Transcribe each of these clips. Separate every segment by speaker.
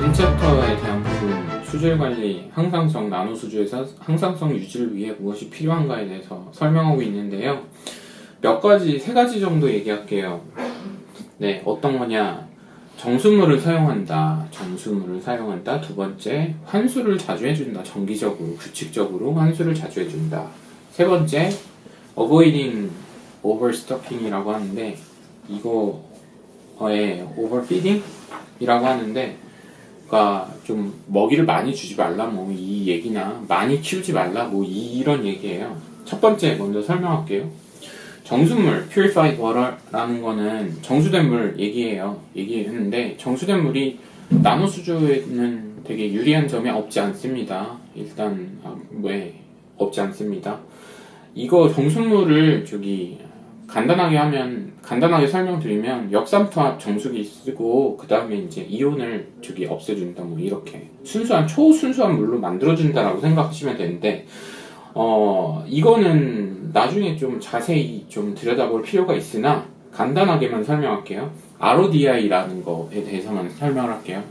Speaker 1: 1챕터에 대한 부분, 수질 관리, 항상성, 나노 수주에서 항상성 유지를 위해 무엇이 필요한가에 대해서 설명하고 있는데요. 세 가지 정도 얘기할게요. 네, 어떤 거냐? 정수물을 사용한다. 두 번째, 환수를 자주 해준다. 정기적으로, 규칙적으로 환수를 자주 해준다. 세 번째, avoiding overstocking이라고 하는데, 이거에 overfeeding이라고 하는데, 그러니까 좀 먹이를 많이 주지 말라, 뭐 이 얘기나 많이 키우지 말라, 뭐 이런 얘기예요. 첫 번째 먼저 설명할게요. 정수물, purified water라는 거는 정수된 물 얘기했는데, 정수된 물이 나노 수조에는 되게 유리한 점이 없지 않습니다. 일단 왜 없지 않습니다. 이거 정수물을 간단하게 설명드리면 역삼투압 정수기 쓰고 그 다음에 이제 이온을 없애준다, 뭐 이렇게 초순수한 물로 만들어준다라고 생각하시면 되는데, 이거는 나중에 좀 자세히 좀 들여다볼 필요가 있으나 간단하게만 설명할게요. RODI라는 거에 대해서만 설명을 할게요.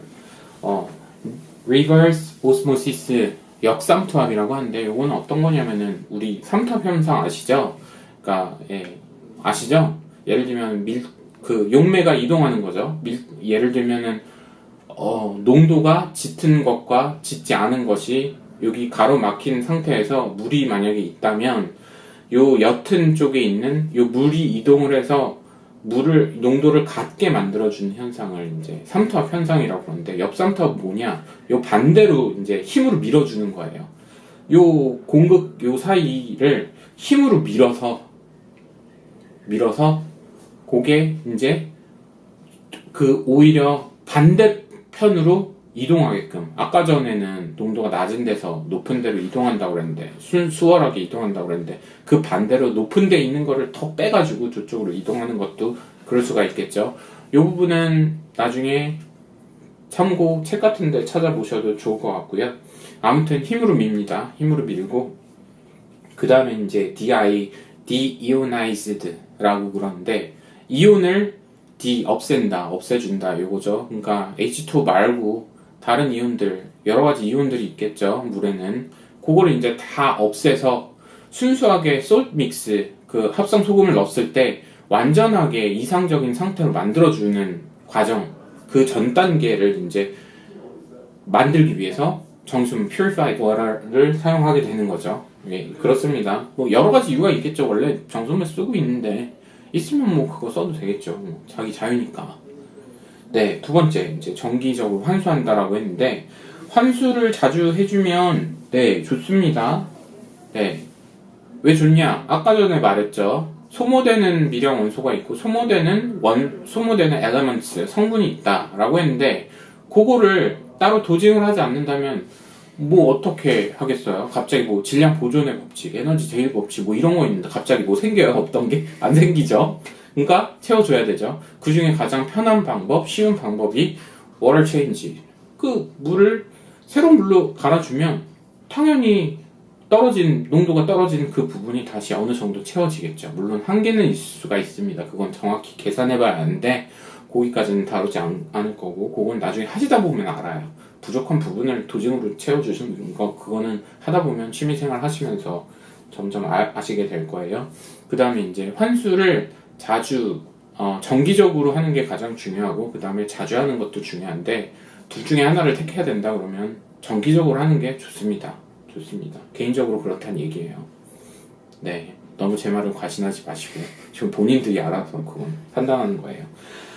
Speaker 1: Reverse Osmosis 역삼투압이라고 하는데, 이거는 어떤 거냐면은 우리 삼투압 현상 아시죠? 그러니까 아시죠? 예를 들면 용매가 이동하는 거죠. 예를 들면은 농도가 짙은 것과 짙지 않은 것이 여기 가로막힌 상태에서 물이 만약에 있다면 요 옅은 쪽에 있는 요 물이 이동을 해서 농도를 같게 만들어주는 현상을 이제 삼투압 현상이라고 그러는데, 엽삼투압은 뭐냐? 요 반대로 이제 힘으로 밀어주는 거예요. 요 사이를 힘으로 밀어서 그게 이제 오히려 반대편으로 이동하게끔, 아까 전에는 농도가 낮은 데서 높은 데로 이동한다고 그랬는데, 수월하게 이동한다고 그랬는데, 그 반대로 높은 데 있는 거를 더 빼가지고 저쪽으로 이동하는 것도 그럴 수가 있겠죠. 이 부분은 나중에 참고 책 같은 데 찾아보셔도 좋을 것 같고요. 아무튼 힘으로 밉니다. 힘으로 밀고, 그 다음에 이제 deionized라고 그러는데, 이온을 없애준다 요거죠. 그러니까 H2O 말고 다른 이온들, 여러 가지 이온들이 있겠죠, 물에는. 그거를 이제 다 없애서 순수하게 솔트 믹스, 합성 소금을 넣었을 때 완전하게 이상적인 상태로 만들어주는 과정, 그 전 단계를 이제 만들기 위해서 정수물 purified water를 사용하게 되는 거죠. 예, 그렇습니다. 뭐 여러 가지 이유가 있겠죠. 원래 정수물 쓰고 있는데 있으면 뭐 그거 써도 되겠죠. 뭐 자기 자유니까. 네, 두 번째 이제 정기적으로 환수한다라고 했는데, 환수를 자주 해주면 네, 좋습니다. 네, 왜 좋냐? 아까 전에 말했죠. 소모되는 미령 원소가 있고 소모되는 elements, 성분이 있다라고 했는데, 그거를 따로 도징을 하지 않는다면 뭐 어떻게 하겠어요? 갑자기 뭐 질량 보존의 법칙, 에너지 제일 법칙 뭐 이런 거 있는데 갑자기 뭐 생겨요? 없던 게 안 생기죠. 그러니까 채워줘야 되죠. 그 중에 가장 편한 방법, 쉬운 방법이 water change. 그 물을 새로운 물로 갈아주면 당연히 농도가 떨어진 그 부분이 다시 어느 정도 채워지겠죠. 물론 한계는 있을 수가 있습니다. 그건 정확히 계산해봐야 하는데 거기까지는 다루지 않을 거고, 그건 나중에 하시다 보면 알아요. 부족한 부분을 도징으로 채워주시는 거, 그거는 하다 보면 취미생활 하시면서 점점 아시게 될 거예요. 그 다음에 이제 환수를 자주 정기적으로 하는 게 가장 중요하고, 그 다음에 자주 하는 것도 중요한데, 둘 중에 하나를 택해야 된다 그러면 정기적으로 하는 게 좋습니다. 개인적으로 그렇다는 얘기예요. 네, 너무 제 말을 과신하지 마시고, 지금 본인들이 알아서 그건 판단하는 거예요.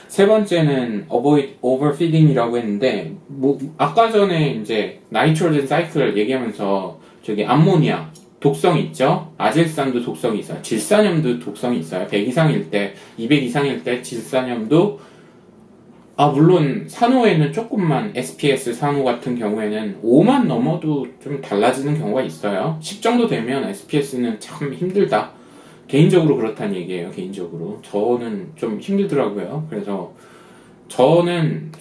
Speaker 1: 세 번째는 avoid overfeeding이라고 했는데, 뭐 아까 전에 이제 나이트로젠 사이클을 얘기하면서 암모니아 독성이 있죠. 아질산도 독성이 있어요. 질산염도 독성이 있어요. 100 이상일 때, 200 이상일 때 질산염도, 물론 산호에는 조금만, SPS 산호 같은 경우에는 5만 넘어도 좀 달라지는 경우가 있어요. 10 정도 되면 SPS는 참 힘들다. 개인적으로 그렇다는 얘기예요. 개인적으로 저는 좀 힘들더라고요. 그래서 저는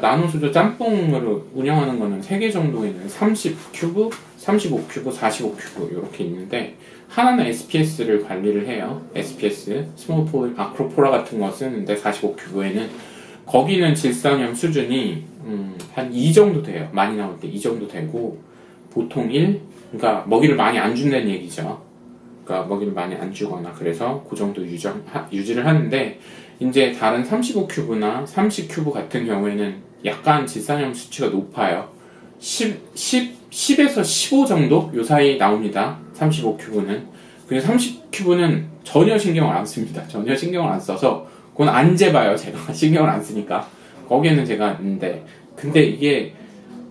Speaker 1: 나노 수조 짬뽕으로 운영하는 거는 3개 정도 있는 30큐브, 35큐브, 45큐브 이렇게 있는데, 하나는 SPS를 관리를 해요. SPS, 스몰 폴 아크로포라 같은 거 쓰는데 45큐브에는 거기는 질산염 수준이 한 2 정도 돼요. 많이 나올 때 2 정도 되고 보통 1, 그러니까 먹이를 많이 안 준다는 얘기죠. 그러니까 먹이를 많이 안 주거나 그래서 그 정도 유지를 하는데 이제 다른 35큐브나 30큐브 같은 경우에는 약간 질산염 수치가 높아요. 10에서 15 정도 요 사이 나옵니다. 35큐브는. 그리고 30큐브는 전혀 신경을 안 씁니다. 전혀 신경을 안 써서 그건 안 재봐요. 제가 신경을 안 쓰니까. 거기에는 제가 근데 이게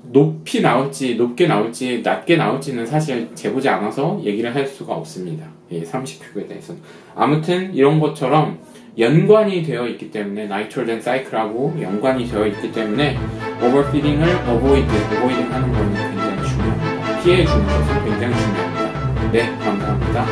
Speaker 1: 높이 나올지 높게 나올지 낮게 나올지는 사실 재보지 않아서 얘기를 할 수가 없습니다. 30큐브에 대해서는. 아무튼 이런 것처럼 연관이 되어 있기 때문에 나이트로젠 사이클하고 연관이 되어 있기 때문에 오버피딩을 어보이딩 하는 것은 굉장히 중요합니다. 피해 주는 것은 굉장히 중요합니다. 네, 감사합니다.